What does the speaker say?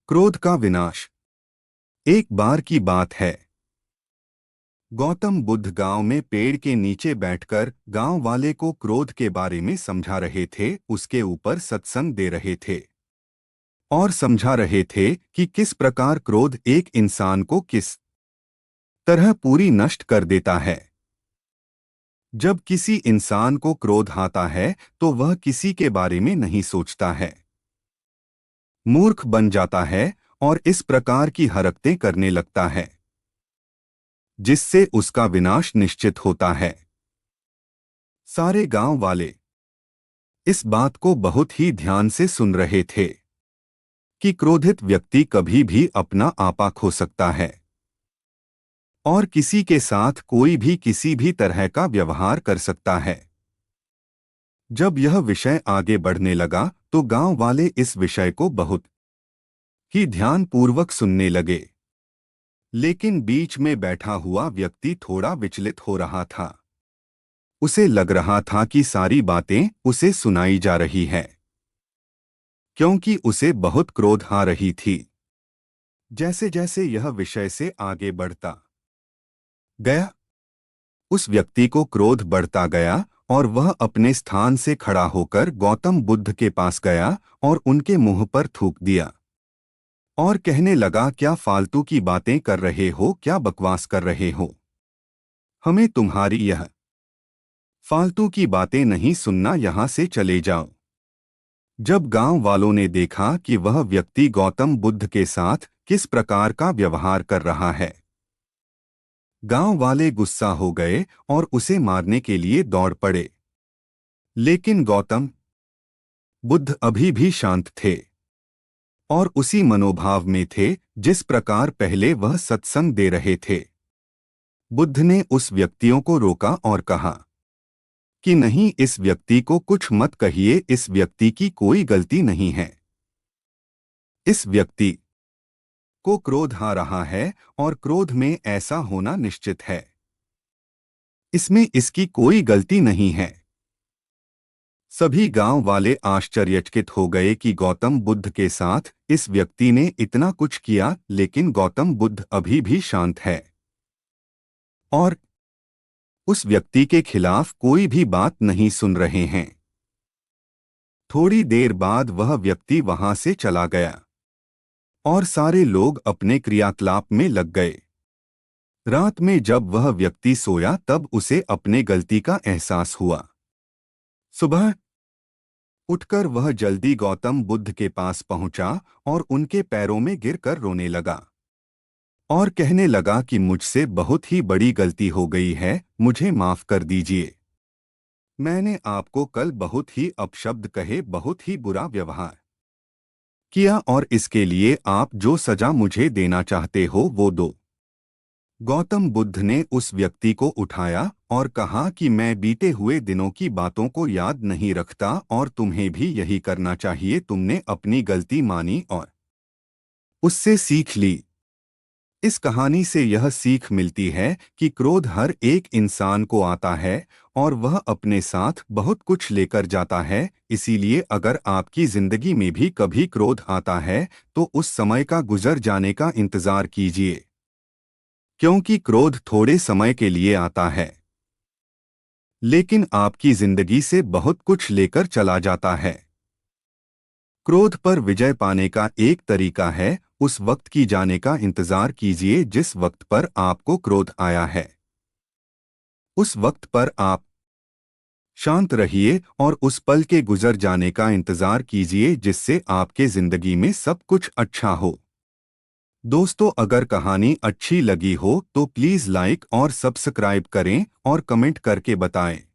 क्रोध का विनाश। एक बार की बात है, गौतम बुद्ध गांव में पेड़ के नीचे बैठकर गांव वाले को क्रोध के बारे में समझा रहे थे, उसके ऊपर सत्संग दे रहे थे और समझा रहे थे कि किस प्रकार क्रोध एक इंसान को किस तरह पूरी नष्ट कर देता है। जब किसी इंसान को क्रोध आता है तो वह किसी के बारे में नहीं सोचता है, मूर्ख बन जाता है और इस प्रकार की हरकतें करने लगता है जिससे उसका विनाश निश्चित होता है। सारे गांव वाले इस बात को बहुत ही ध्यान से सुन रहे थे कि क्रोधित व्यक्ति कभी भी अपना आपा खो सकता है और किसी के साथ कोई भी किसी भी तरह का व्यवहार कर सकता है। जब यह विषय आगे बढ़ने लगा तो गांव वाले इस विषय को बहुत ही ध्यानपूर्वक सुनने लगे, लेकिन बीच में बैठा हुआ व्यक्ति थोड़ा विचलित हो रहा था। उसे लग रहा था कि सारी बातें उसे सुनाई जा रही है, क्योंकि उसे बहुत क्रोध आ रही थी। जैसे जैसे यह विषय से आगे बढ़ता गया, उस व्यक्ति को क्रोध बढ़ता गया और वह अपने स्थान से खड़ा होकर गौतम बुद्ध के पास गया और उनके मुंह पर थूक दिया और कहने लगा, क्या फालतू की बातें कर रहे हो, क्या बकवास कर रहे हो? हमें तुम्हारी यह फालतू की बातें नहीं सुनना, यहां से चले जाओ। जब गांव वालों ने देखा कि वह व्यक्ति गौतम बुद्ध के साथ किस प्रकार का व्यवहार कर रहा है, गांव वाले गुस्सा हो गए और उसे मारने के लिए दौड़ पड़े। लेकिन गौतम बुद्ध अभी भी शांत थे और उसी मनोभाव में थे जिस प्रकार पहले वह सत्संग दे रहे थे। बुद्ध ने उस व्यक्तियों को रोका और कहा कि नहीं, इस व्यक्ति को कुछ मत कहिए, इस व्यक्ति की कोई गलती नहीं है। इस व्यक्ति को क्रोध आ रहा है और क्रोध में ऐसा होना निश्चित है, इसमें इसकी कोई गलती नहीं है। सभी गांव वाले आश्चर्यचकित हो गए कि गौतम बुद्ध के साथ इस व्यक्ति ने इतना कुछ किया, लेकिन गौतम बुद्ध अभी भी शांत है और उस व्यक्ति के खिलाफ कोई भी बात नहीं सुन रहे हैं। थोड़ी देर बाद वह व्यक्ति वहां से चला गया और सारे लोग अपने क्रियाकलाप में लग गए। रात में जब वह व्यक्ति सोया तब उसे अपने गलती का एहसास हुआ। सुबह उठकर वह जल्दी गौतम बुद्ध के पास पहुंचा और उनके पैरों में गिरकर रोने लगा और कहने लगा कि मुझसे बहुत ही बड़ी गलती हो गई है, मुझे माफ कर दीजिए। मैंने आपको कल बहुत ही अपशब्द कहे, बहुत ही बुरा व्यवहार किया और इसके लिए आप जो सजा मुझे देना चाहते हो वो दो। गौतम बुद्ध ने उस व्यक्ति को उठाया और कहा कि मैं बीते हुए दिनों की बातों को याद नहीं रखता और तुम्हें भी यही करना चाहिए। तुमने अपनी गलती मानी और उससे सीख ली। इस कहानी से यह सीख मिलती है कि क्रोध हर एक इंसान को आता है और वह अपने साथ बहुत कुछ लेकर जाता है। इसीलिए अगर आपकी जिंदगी में भी कभी क्रोध आता है तो उस समय का गुजर जाने का इंतजार कीजिए, क्योंकि क्रोध थोड़े समय के लिए आता है लेकिन आपकी जिंदगी से बहुत कुछ लेकर चला जाता है। क्रोध पर विजय पाने का एक तरीका है, उस वक्त की जाने का इंतजार कीजिए जिस वक्त पर आपको क्रोध आया है। उस वक्त पर आप शांत रहिए और उस पल के गुजर जाने का इंतजार कीजिए जिससे आपके जिंदगी में सब कुछ अच्छा हो। दोस्तों, अगर कहानी अच्छी लगी हो तो प्लीज़ लाइक और सब्सक्राइब करें और कमेंट करके बताएं।